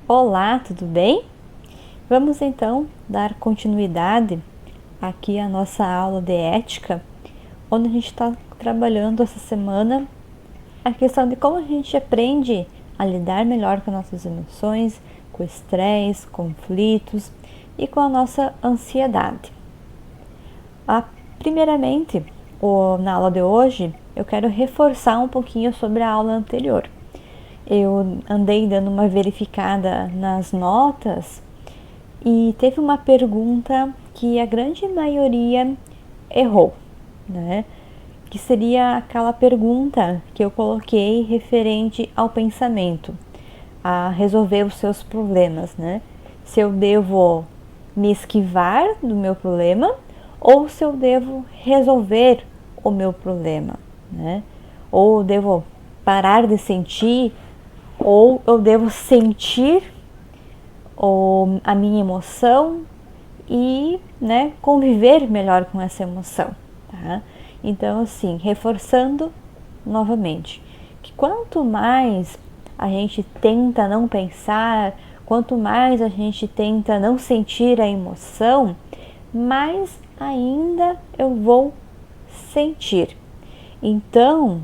Olá, tudo bem? Vamos então dar continuidade aqui à nossa aula de ética, onde a gente está trabalhando essa semana a questão de como a gente aprende a lidar melhor com nossas emoções, com o estresse, conflitos e com a nossa ansiedade. Primeiramente, na aula de hoje, eu quero reforçar um pouquinho sobre a aula anterior. Eu andei dando uma verificada nas notas e teve uma pergunta que a grande maioria errou, né? Que seria aquela pergunta que eu coloquei referente ao pensamento, a resolver os seus problemas, né? Se eu devo me esquivar do meu problema ou se eu devo resolver o meu problema, né? Ou devo parar de sentir, ou eu devo sentir a minha emoção e, né, conviver melhor com essa emoção, tá? Então, assim, reforçando novamente, que quanto mais a gente tenta não pensar, quanto mais a gente tenta não sentir a emoção, mais ainda eu vou sentir. Então,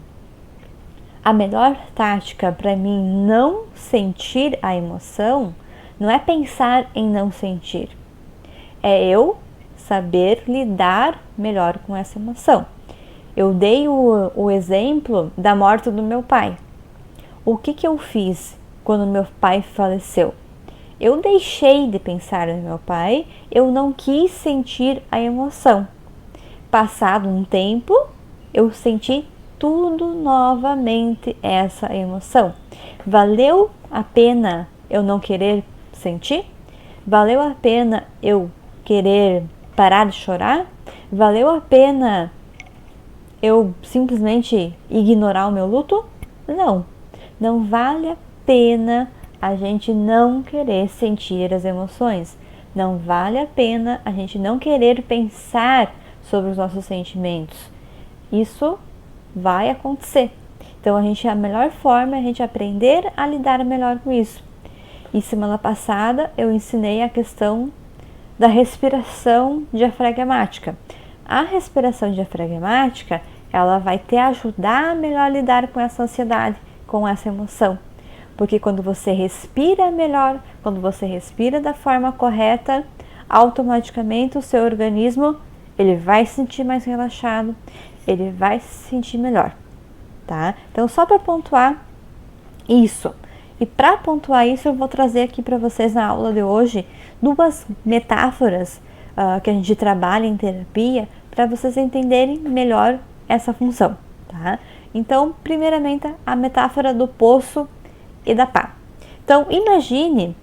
a melhor tática para mim não sentir a emoção não é pensar em não sentir, é eu saber lidar melhor com essa emoção. Eu dei o exemplo da morte do meu pai. O que eu fiz quando meu pai faleceu? Eu deixei de pensar no meu pai, eu não quis sentir a emoção. Passado um tempo, eu senti tudo novamente essa emoção. Valeu a pena eu não querer sentir? Valeu a pena eu querer parar de chorar? Valeu a pena eu simplesmente ignorar o meu luto? Não, não vale a pena a gente não querer sentir as emoções. Não vale a pena a gente não querer pensar sobre os nossos sentimentos. Isso vai acontecer. Então a melhor forma é a gente aprender a lidar melhor com isso. E semana passada eu ensinei a questão da respiração diafragmática. A respiração diafragmática, ela vai te ajudar a melhor lidar com essa ansiedade, com essa emoção. Porque quando você respira melhor, quando você respira da forma correta, automaticamente o seu organismo ele vai se sentir mais relaxado, ele vai se sentir melhor, tá? Então, só para pontuar isso. E para pontuar isso, eu vou trazer aqui para vocês na aula de hoje duas metáforas que a gente trabalha em terapia para vocês entenderem melhor essa função, tá? Então, primeiramente, a metáfora do poço e da pá. Então, imagine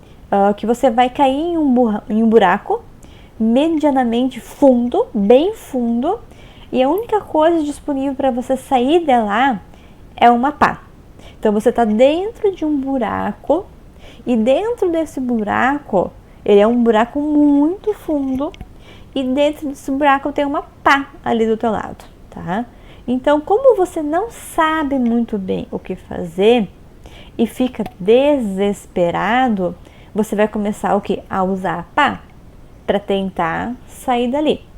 que você vai cair em um buraco medianamente fundo, bem fundo, e a única coisa disponível para você sair de lá é uma pá. Então você está dentro de um buraco e dentro desse buraco, ele é um buraco muito fundo e dentro desse buraco tem uma pá ali do teu lado, tá? Então, como você não sabe muito bem o que fazer e fica desesperado, você vai começar o quê? A usar a pá para tentar sair dali.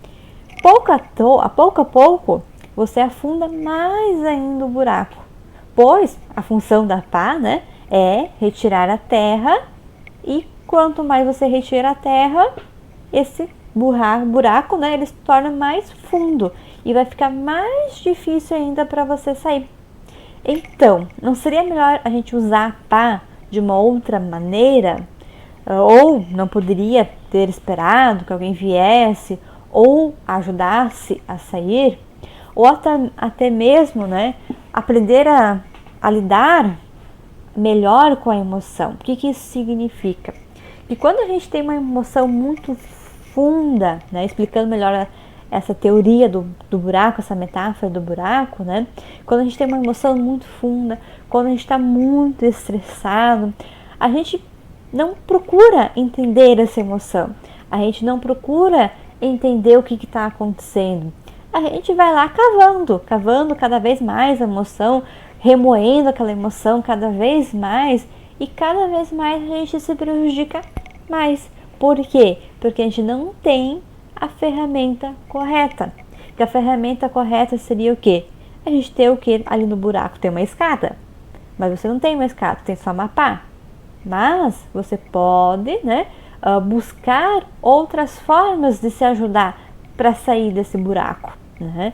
A pouco a pouco, você afunda mais ainda o buraco, pois a função da pá, né, é retirar a terra, e quanto mais você retira a terra, esse buraco, né, ele se torna mais fundo e vai ficar mais difícil ainda para você sair. Então, não seria melhor a gente usar a pá de uma outra maneira? Ou não poderia ter esperado que alguém viesse ou ajudasse a sair? Ou até mesmo, né, aprender a lidar melhor com a emoção. O que isso significa? Que quando a gente tem uma emoção muito funda, né, explicando melhor essa teoria do buraco, essa metáfora do buraco, né? Quando a gente tem uma emoção muito funda, quando a gente está muito estressado, a gente não procura entender essa emoção, a gente não procura entender o que está acontecendo. A gente vai lá cavando cada vez mais a emoção, remoendo aquela emoção cada vez mais e cada vez mais a gente se prejudica mais. Por quê? Porque a gente não tem a ferramenta correta. Que a ferramenta correta seria o quê? A gente ter o quê? Ali no buraco tem uma escada, mas você não tem uma escada, tem só uma pá. Mas você pode, né, buscar outras formas de se ajudar para sair desse buraco, né?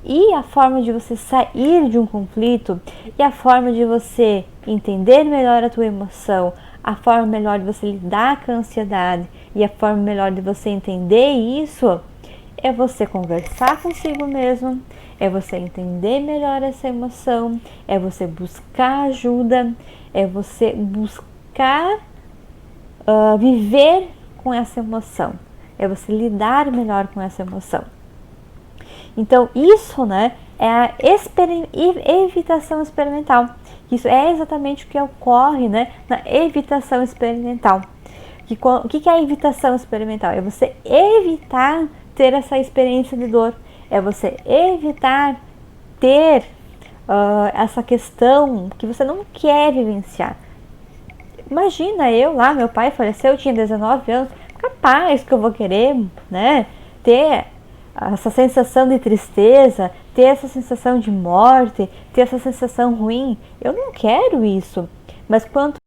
E a forma de você sair de um conflito, e a forma de você entender melhor a tua emoção, a forma melhor de você lidar com a ansiedade e a forma melhor de você entender isso é você conversar consigo mesmo, é você entender melhor essa emoção, é você buscar ajuda, é você buscar viver com essa emoção, é você lidar melhor com essa emoção. Então isso, né, é a evitação experimental. Isso é exatamente o que ocorre, né, na evitação experimental. O que é a evitação experimental? É você evitar ter essa experiência de dor, é você evitar ter essa questão que você não quer vivenciar. Imagina meu pai faleceu, eu tinha 19 anos, capaz que eu vou querer, né, ter essa sensação de tristeza, ter essa sensação de morte, ter essa sensação ruim. Eu não quero isso. Mas quanto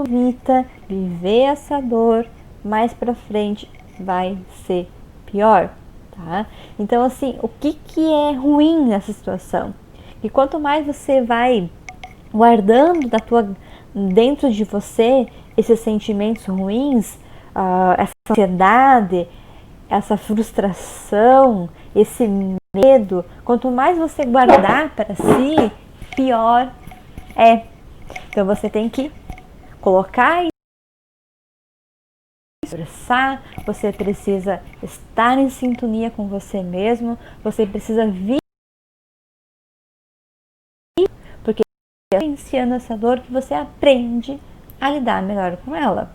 evita viver essa dor, mais pra frente vai ser pior, tá? Então, assim, o que é ruim nessa situação? E quanto mais você vai guardando dentro de você esses sentimentos ruins, essa ansiedade, essa frustração, esse medo, quanto mais você guardar para si, pior é. Então você tem que colocar e expressar, você precisa estar em sintonia com você mesmo, você precisa vir, porque é vivenciando essa dor que você aprende a lidar melhor com ela.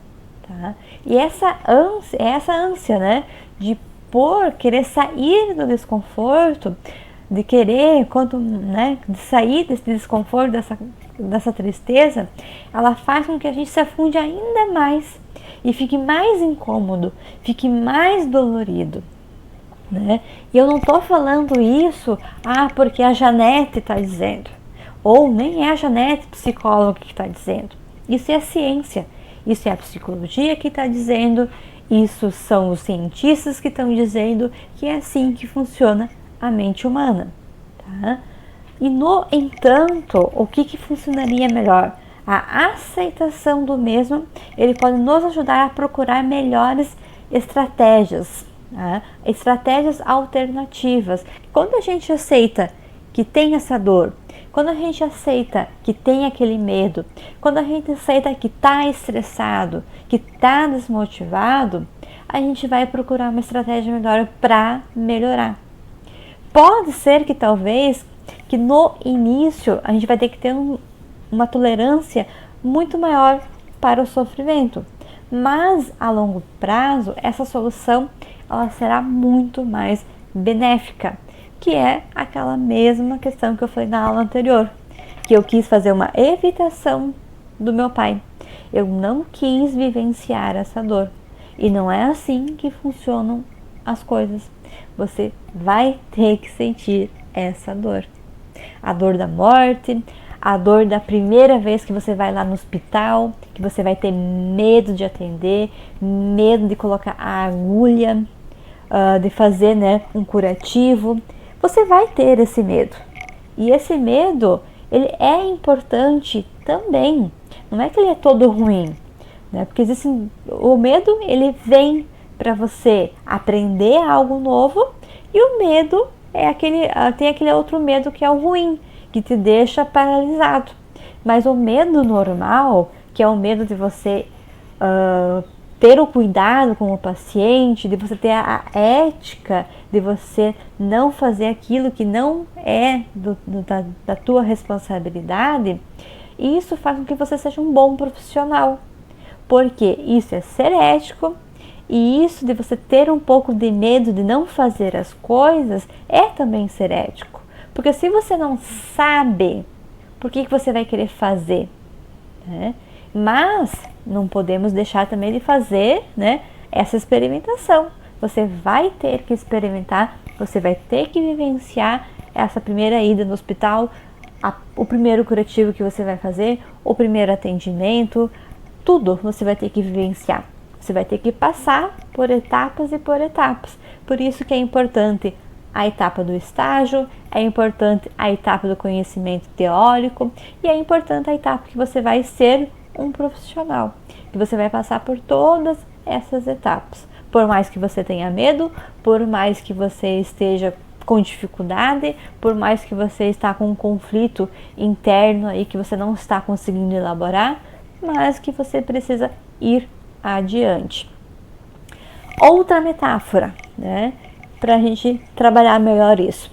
Tá? E essa ânsia, né, de querer sair do desconforto, de querer, né, de sair desse desconforto, dessa tristeza, ela faz com que a gente se afunde ainda mais e fique mais incômodo, fique mais dolorido, né? E eu não tô falando isso porque a Janete está dizendo, ou nem é a Janete psicóloga que está dizendo. Isso é a ciência. Isso é a psicologia que está dizendo, isso são os cientistas que estão dizendo que é assim que funciona a mente humana. Tá? E, no entanto, o que funcionaria melhor? A aceitação do mesmo, ele pode nos ajudar a procurar melhores estratégias, tá? Estratégias alternativas. Quando a gente aceita que tem essa dor, quando a gente aceita que tem aquele medo, quando a gente aceita que está estressado, que está desmotivado, a gente vai procurar uma estratégia melhor para melhorar. Pode ser que talvez que no início a gente vai ter que ter uma tolerância muito maior para o sofrimento, mas a longo prazo essa solução ela será muito mais benéfica, que é aquela mesma questão que eu falei na aula anterior, que eu quis fazer uma evitação do meu pai. Eu não quis vivenciar essa dor. E não é assim que funcionam as coisas. Você vai ter que sentir essa dor. A dor da morte, a dor da primeira vez que você vai lá no hospital, que você vai ter medo de atender, medo de colocar a agulha, de fazer, né, um curativo. Você vai ter esse medo. E esse medo, ele é importante também. Não é que ele é todo ruim, né? Porque o medo, ele vem para você aprender algo novo, e o medo tem aquele outro medo que é o ruim, que te deixa paralisado. Mas o medo normal, que é o medo de você ter o cuidado com o paciente, de você ter a ética, de você não fazer aquilo que não é da tua responsabilidade, isso faz com que você seja um bom profissional. Porque isso é ser ético, e isso de você ter um pouco de medo de não fazer as coisas é também ser ético. Porque se você não sabe, por que você vai querer fazer? Né? Mas não podemos deixar também de fazer, né, essa experimentação. Você vai ter que experimentar, você vai ter que vivenciar essa primeira ida no hospital, o primeiro curativo que você vai fazer, o primeiro atendimento, tudo você vai ter que vivenciar. Você vai ter que passar por etapas e por etapas. Por isso que é importante a etapa do estágio, é importante a etapa do conhecimento teórico e é importante a etapa que você vai ser um profissional, que você vai passar por todas essas etapas. Por mais que você tenha medo, por mais que você esteja com dificuldade, por mais que você está com um conflito interno aí que você não está conseguindo elaborar, mas que você precisa ir adiante. Outra metáfora, né, para a gente trabalhar melhor isso.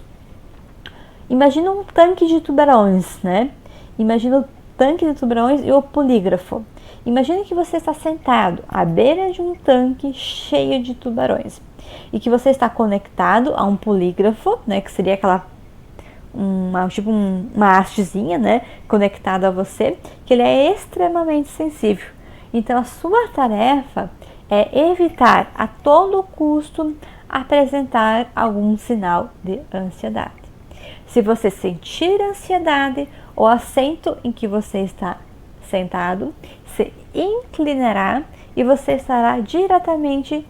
Imagina um tanque de tubarões, né? Imagina o tanque de tubarões e o polígrafo. Imagine que você está sentado à beira de um tanque cheio de tubarões e que você está conectado a um polígrafo, né, que seria aquela uma hastezinha, né, conectada a você, que ele é extremamente sensível. Então a sua tarefa é evitar a todo custo apresentar algum sinal de ansiedade. Se você sentir ansiedade, o assento em que você está sentado se inclinará e você estará diretamente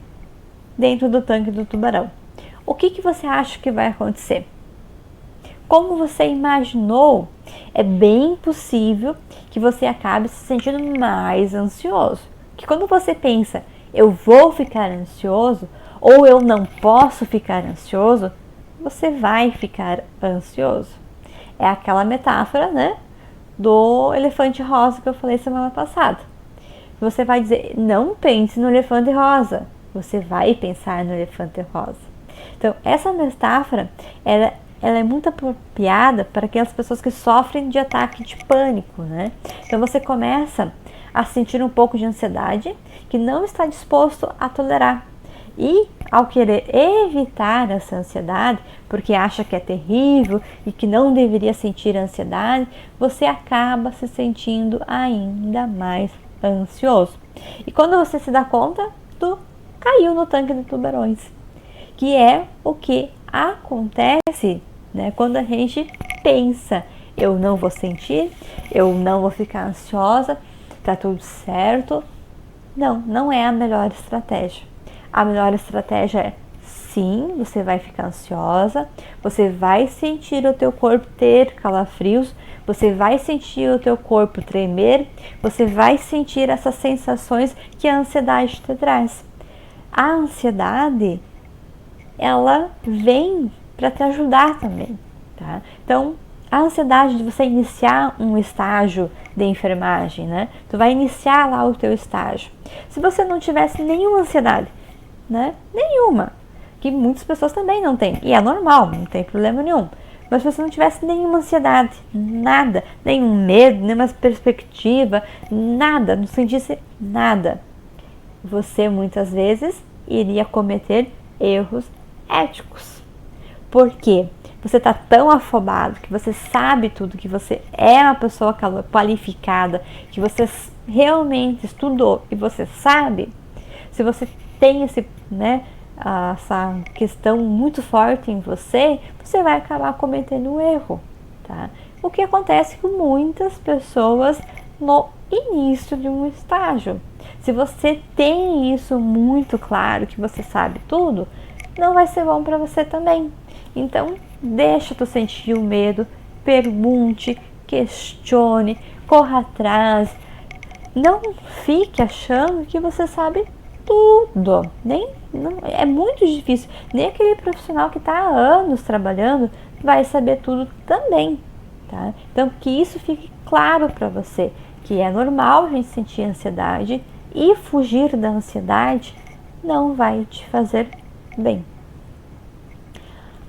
dentro do tanque do tubarão. O que você acha que vai acontecer? Como você imaginou, é bem possível que você acabe se sentindo mais ansioso. Que quando você pensa, eu vou ficar ansioso ou eu não posso ficar ansioso, você vai ficar ansioso. É aquela metáfora, né, do elefante rosa que eu falei semana passada. Você vai dizer, não pense no elefante rosa. Você vai pensar no elefante rosa. Então, essa metáfora, ela é muito apropriada para aquelas pessoas que sofrem de ataque de pânico, né? Então, você começa a sentir um pouco de ansiedade que não está disposto a tolerar. E, ao querer evitar essa ansiedade, porque acha que é terrível e que não deveria sentir ansiedade, você acaba se sentindo ainda mais ansioso. E quando você se dá conta, tu caiu no tanque de tubarões, que é o que acontece, né, quando a gente pensa, eu não vou sentir, eu não vou ficar ansiosa, tá tudo certo. Não é a melhor estratégia. A melhor estratégia é, sim, você vai ficar ansiosa, você vai sentir o teu corpo ter calafrios, você vai sentir o teu corpo tremer, você vai sentir essas sensações que a ansiedade te traz. A ansiedade, ela vem para te ajudar também, tá? Então, a ansiedade de você iniciar um estágio de enfermagem, né? Tu vai iniciar lá o teu estágio. Se você não tivesse nenhuma ansiedade, né? Nenhuma, que muitas pessoas também não têm, e é normal, não tem problema nenhum. Mas se você não tivesse nenhuma ansiedade, nada, nenhum medo, nenhuma perspectiva, nada, não sentisse nada, você muitas vezes iria cometer erros éticos. Por quê? Você está tão afobado, que você sabe tudo, que você é uma pessoa qualificada, que você realmente estudou e você sabe. Se você tem essa questão muito forte em você, você vai acabar cometendo um erro, tá? O que acontece com muitas pessoas no início de um estágio. Se você tem isso muito claro, que você sabe tudo, não vai ser bom para você também. Então, deixa tu sentir o medo, pergunte, questione, corra atrás. Não fique achando que você sabe tudo. É muito difícil. Nem aquele profissional que está há anos trabalhando vai saber tudo também, tá? Então, que isso fique claro para você, que é normal a gente sentir ansiedade e fugir da ansiedade não vai te fazer bem.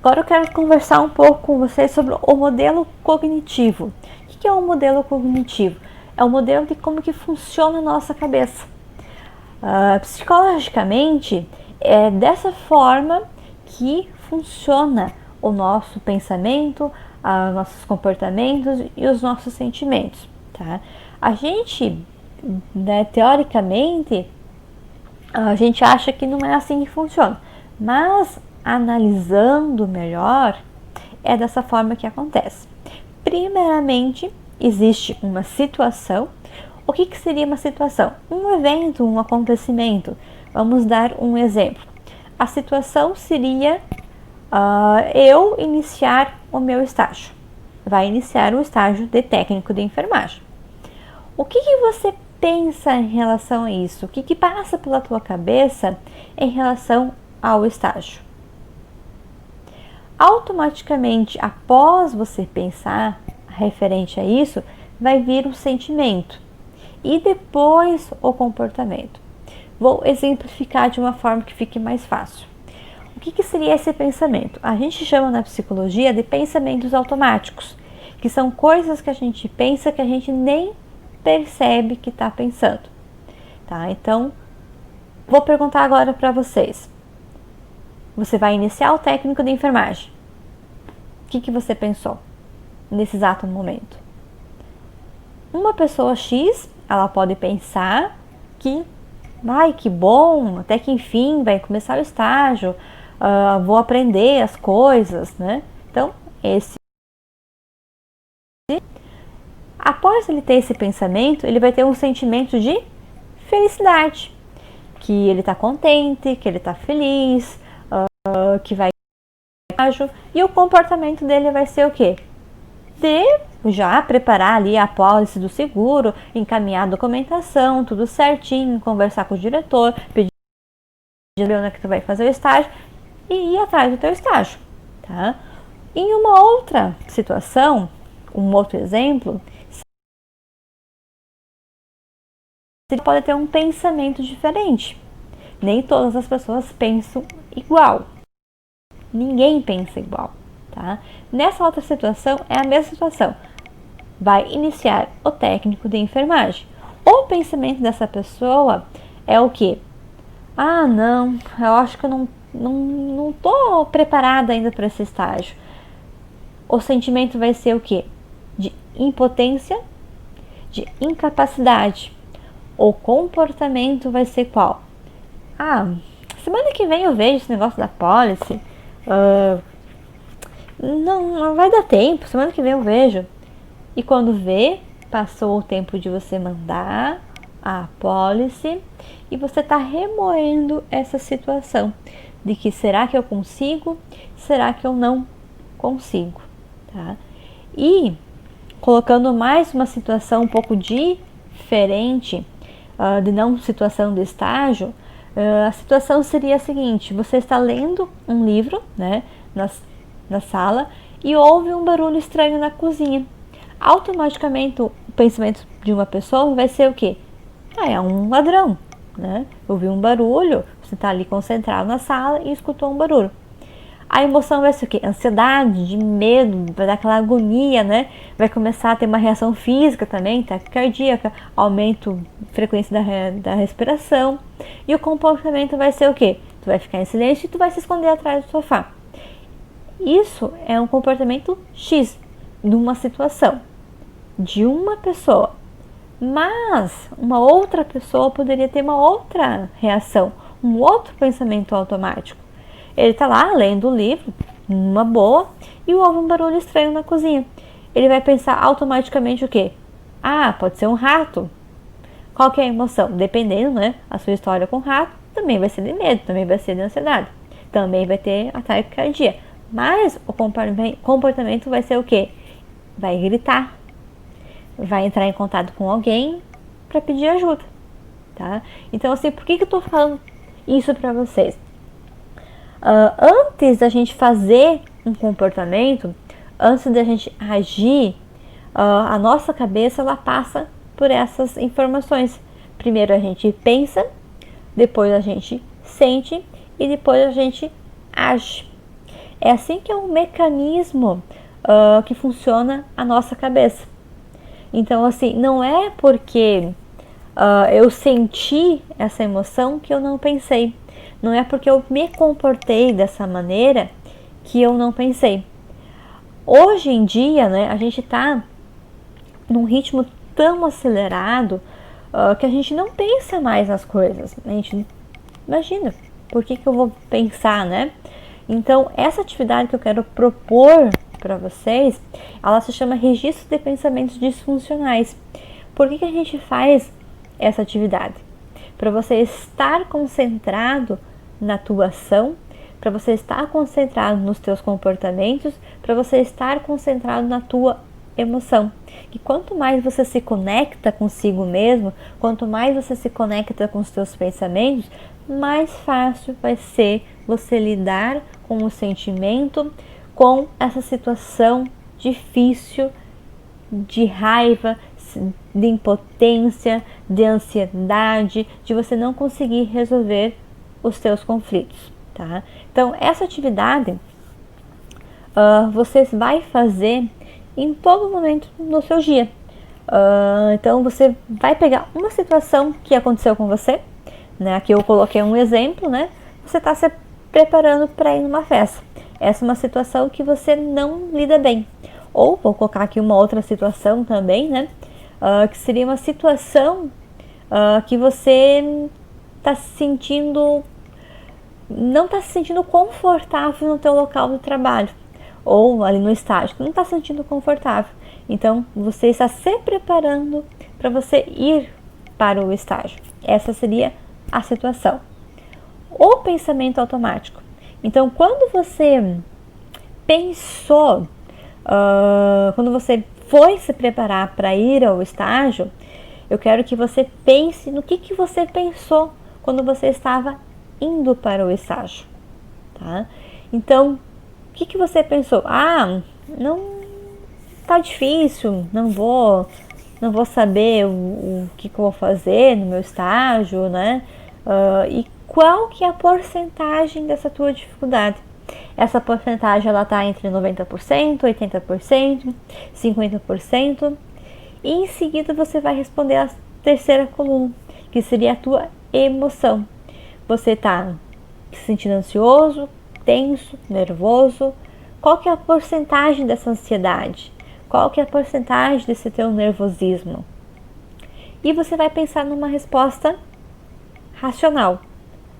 Agora eu quero conversar um pouco com vocês sobre o modelo cognitivo. O que é um modelo cognitivo? É um modelo de como que funciona a nossa cabeça. Psicologicamente, é dessa forma que funciona o nosso pensamento, nossos comportamentos e os nossos sentimentos, tá? A gente né, teoricamente, a gente acha que não é assim que funciona, mas analisando melhor, é dessa forma que acontece. Primeiramente, existe uma situação. O que seria uma situação? Um evento, um acontecimento. Vamos dar um exemplo. A situação seria eu iniciar o meu estágio. Vai iniciar o estágio de técnico de enfermagem. O que você pensa em relação a isso? O que passa pela tua cabeça em relação ao estágio? Automaticamente, após você pensar referente a isso, vai vir o sentimento e depois o comportamento. Vou exemplificar de uma forma que fique mais fácil. O que seria esse pensamento? A gente chama na psicologia de pensamentos automáticos, que são coisas que a gente pensa que a gente nem percebe que está pensando. Tá? Então, vou perguntar agora para vocês. Você vai iniciar o técnico de enfermagem. O que você pensou nesse exato momento? Uma pessoa X, ela pode pensar que, ai, que bom, até que enfim vai começar o estágio, vou aprender as coisas, né? Então, após ele ter esse pensamento, ele vai ter um sentimento de felicidade, que ele está contente, que ele está feliz, que vai e o comportamento dele vai ser o quê? De já preparar ali a apólice do seguro, encaminhar a documentação, tudo certinho, conversar com o diretor, pedir onde é que tu vai fazer o estágio e ir atrás do teu estágio, tá? Em uma outra situação, um outro exemplo, você pode ter um pensamento diferente. Nem todas as pessoas pensam igual. Ninguém pensa igual, tá? Nessa outra situação, é a mesma situação. Vai iniciar o técnico de enfermagem. O pensamento dessa pessoa é o quê? Ah, não, eu acho que eu não tô preparada ainda para esse estágio. O sentimento vai ser o quê? De impotência, de incapacidade. O comportamento vai ser qual? Ah, semana que vem eu vejo esse negócio da policy. Não vai dar tempo, semana que vem eu vejo. E quando vê, passou o tempo de você mandar a policy e você está remoendo essa situação de que será que eu consigo, será que eu não consigo, tá? E colocando mais uma situação um pouco diferente, de não situação de estágio, a situação seria a seguinte: você está lendo um livro, né, na sala e ouve um barulho estranho na cozinha. Automaticamente o pensamento de uma pessoa vai ser o quê? Ah, é um ladrão, né? Ouviu um barulho, você está ali concentrado na sala e escutou um barulho. A emoção vai ser o quê? Ansiedade, de medo, vai dar aquela agonia, né? Vai começar a ter uma reação física também, taquicardia, aumento de frequência da respiração. E o comportamento vai ser o quê? Tu vai ficar em silêncio e tu vai se esconder atrás do sofá. Isso é um comportamento X numa situação de uma pessoa. Mas uma outra pessoa poderia ter uma outra reação, um outro pensamento automático. Ele está lá lendo o livro, numa boa, e ouve um barulho estranho na cozinha. Ele vai pensar automaticamente o quê? Ah, pode ser um rato. Qual que é a emoção? Dependendo, né? A sua história com rato, também vai ser de medo, também vai ser de ansiedade. Também vai ter ataque cardíaco. Mas o comportamento vai ser o quê? Vai gritar. Vai entrar em contato com alguém para pedir ajuda, tá? Então, assim, por que eu tô falando isso para vocês? Antes da gente fazer um comportamento, antes da gente agir, a nossa cabeça ela passa por essas informações. Primeiro a gente pensa, depois a gente sente e depois a gente age. É assim que é um mecanismo que funciona a nossa cabeça. Então, assim, não é porque eu senti essa emoção que eu não pensei. Não é porque eu me comportei dessa maneira que eu não pensei. Hoje em dia, né, a gente está num ritmo tão acelerado, que a gente não pensa mais nas coisas. A gente imagina, por que eu vou pensar, né? Então, essa atividade que eu quero propor para vocês, ela se chama Registro de Pensamentos Disfuncionais. Por que a gente faz essa atividade? Para você estar concentrado na tua ação, para você estar concentrado nos teus comportamentos, para você estar concentrado na tua emoção. E quanto mais você se conecta consigo mesmo, quanto mais você se conecta com os teus pensamentos, mais fácil vai ser você lidar com o sentimento, com essa situação difícil de raiva, de impotência, de ansiedade, de você não conseguir resolver os teus conflitos, tá? Então, essa atividade você vai fazer em todo momento no seu dia. Então, você vai pegar uma situação que aconteceu com você, né? Aqui eu coloquei um exemplo, né? Você está se preparando para ir numa festa. Essa é uma situação que você não lida bem. Ou vou colocar aqui uma outra situação também, né? Que seria uma situação que você está se sentindo, não está se sentindo confortável no teu local de trabalho ou ali no estágio, não está se sentindo confortável. Então, você está se preparando para você ir para o estágio. Essa seria a situação. O pensamento automático. Então, quando você pensou, quando você foi se preparar para ir ao estágio, eu quero que você pense no que você pensou quando você estava indo para o estágio, tá? Então, o que você pensou? Não tá difícil, não vou saber o que eu vou fazer no meu estágio, né? E qual que é a porcentagem dessa tua dificuldade? Essa porcentagem ela tá entre 90%, 80%, 50%. E em seguida você vai responder a terceira coluna, que seria a tua emoção. Você está se sentindo ansioso, tenso, nervoso. Qual que é a porcentagem dessa ansiedade? Qual que é a porcentagem desse teu nervosismo? E você vai pensar numa resposta racional.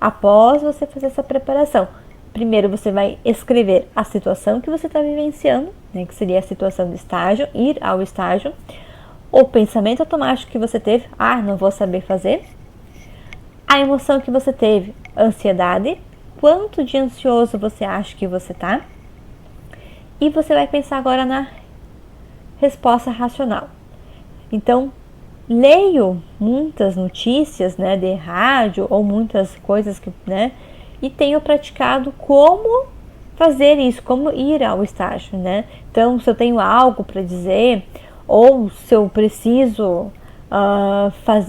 Após você fazer essa preparação, primeiro você vai escrever a situação que você está vivenciando, né, que seria a situação do estágio, ir ao estágio. O pensamento automático que você teve, não vou saber fazer. A emoção que você teve, ansiedade, quanto de ansioso você acha que você está. E você vai pensar agora na resposta racional. Então, leio muitas notícias, né, de rádio ou muitas coisas que, né, e tenho praticado como fazer isso, como ir ao estágio, né? Então, se eu tenho algo para dizer, ou se eu preciso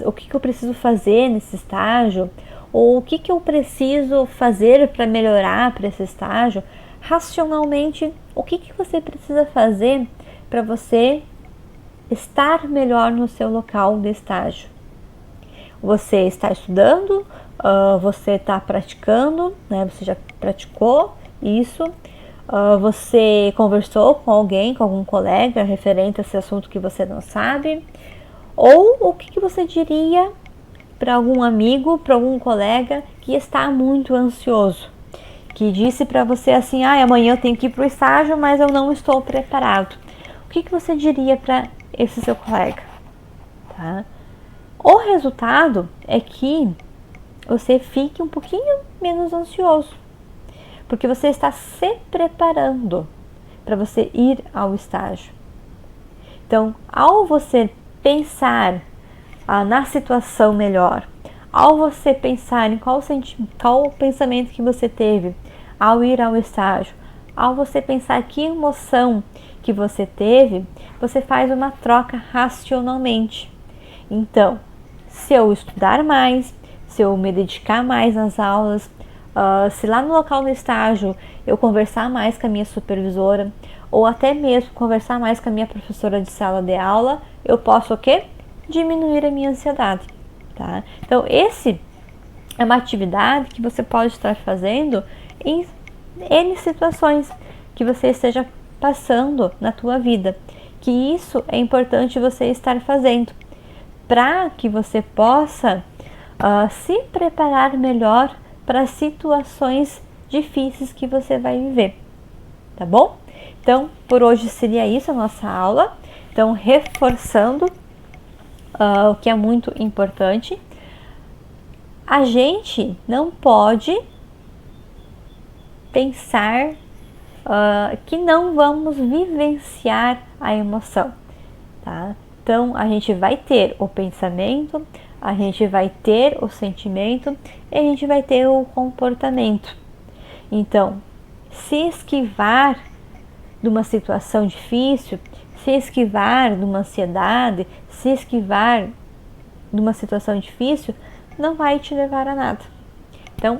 o que eu preciso fazer nesse estágio, ou o que eu preciso fazer para melhorar para esse estágio, racionalmente, o que você precisa fazer para você estar melhor no seu local de estágio. Você está estudando, você está praticando, né? Você já praticou isso, você conversou com alguém, com algum colega referente a esse assunto que você não sabe, ou o que você diria para algum amigo, para algum colega que está muito ansioso, que disse para você assim, amanhã eu tenho que ir para o estágio, mas eu não estou preparado. O que você diria para esse seu colega? Tá? O resultado é que você fique um pouquinho menos ansioso, porque você está se preparando para você ir ao estágio. Então, ao você pensar na situação melhor, ao você pensar em qual o pensamento que você teve ao ir ao estágio, ao você pensar que emoção que você teve, você faz uma troca racionalmente. Então, se eu estudar mais, se eu me dedicar mais nas aulas, se lá no local do estágio eu conversar mais com a minha supervisora, ou até mesmo conversar mais com a minha professora de sala de aula, eu posso o quê? Diminuir a minha ansiedade, tá? Então, esse é uma atividade que você pode estar fazendo em N situações que você esteja passando na tua vida, que isso é importante você estar fazendo. para que você possa se preparar melhor para situações difíceis que você vai viver, tá bom? Então, por hoje seria isso a nossa aula. Então, reforçando o que é muito importante, a gente não pode pensar que não vamos vivenciar a emoção, tá? Então, a gente vai ter o pensamento, a gente vai ter o sentimento e a gente vai ter o comportamento. Então, se esquivar de uma situação difícil, se esquivar de uma ansiedade, se esquivar de uma situação difícil, não vai te levar a nada. Então,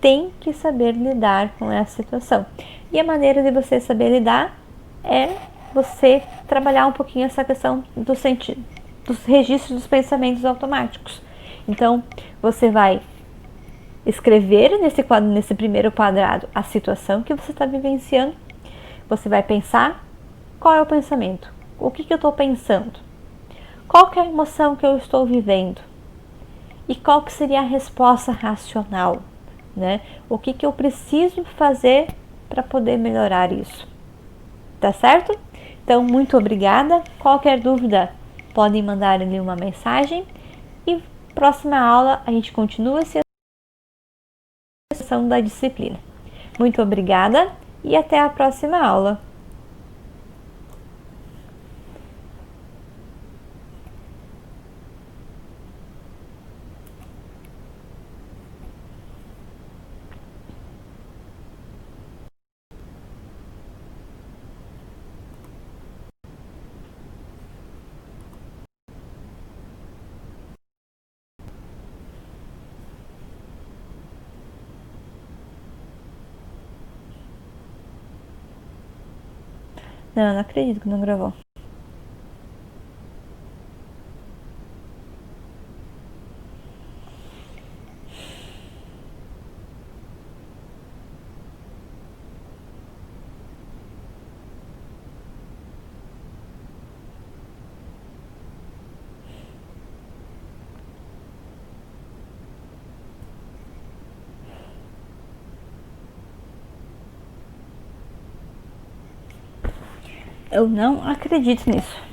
tem que saber lidar com essa situação. E a maneira de você saber lidar é você trabalhar um pouquinho essa questão dos registros dos pensamentos automáticos. Então, você vai escrever nesse primeiro quadrado a situação que você está vivenciando. Você vai pensar qual é o pensamento, o que eu estou pensando, qual que é a emoção que eu estou vivendo e qual que seria a resposta racional, né? O que eu preciso fazer para poder melhorar isso, tá certo? Então, muito obrigada. Qualquer dúvida, podem mandar ali uma mensagem e próxima aula a gente continua essa sessão da disciplina. Muito obrigada e até a próxima aula. Não acredito que não gravou. Eu não acredito nisso.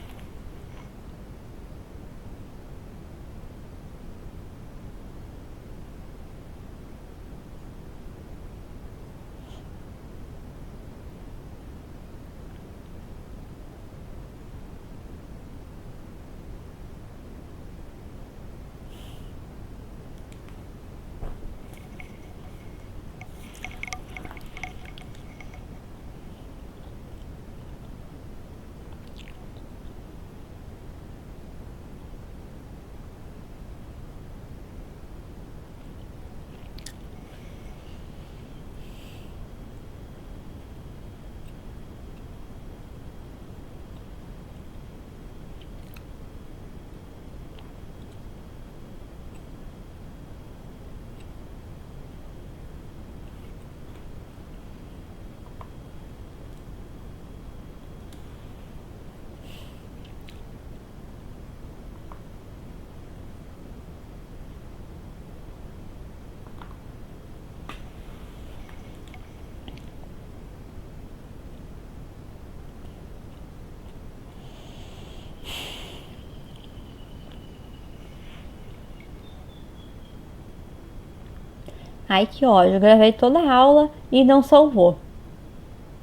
Ai, que ódio. Eu gravei toda a aula e não salvou.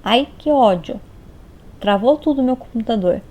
Ai, que ódio. Travou tudo no meu computador.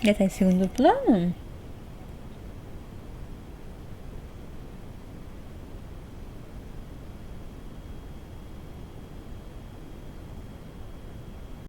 Já tá em segundo plano?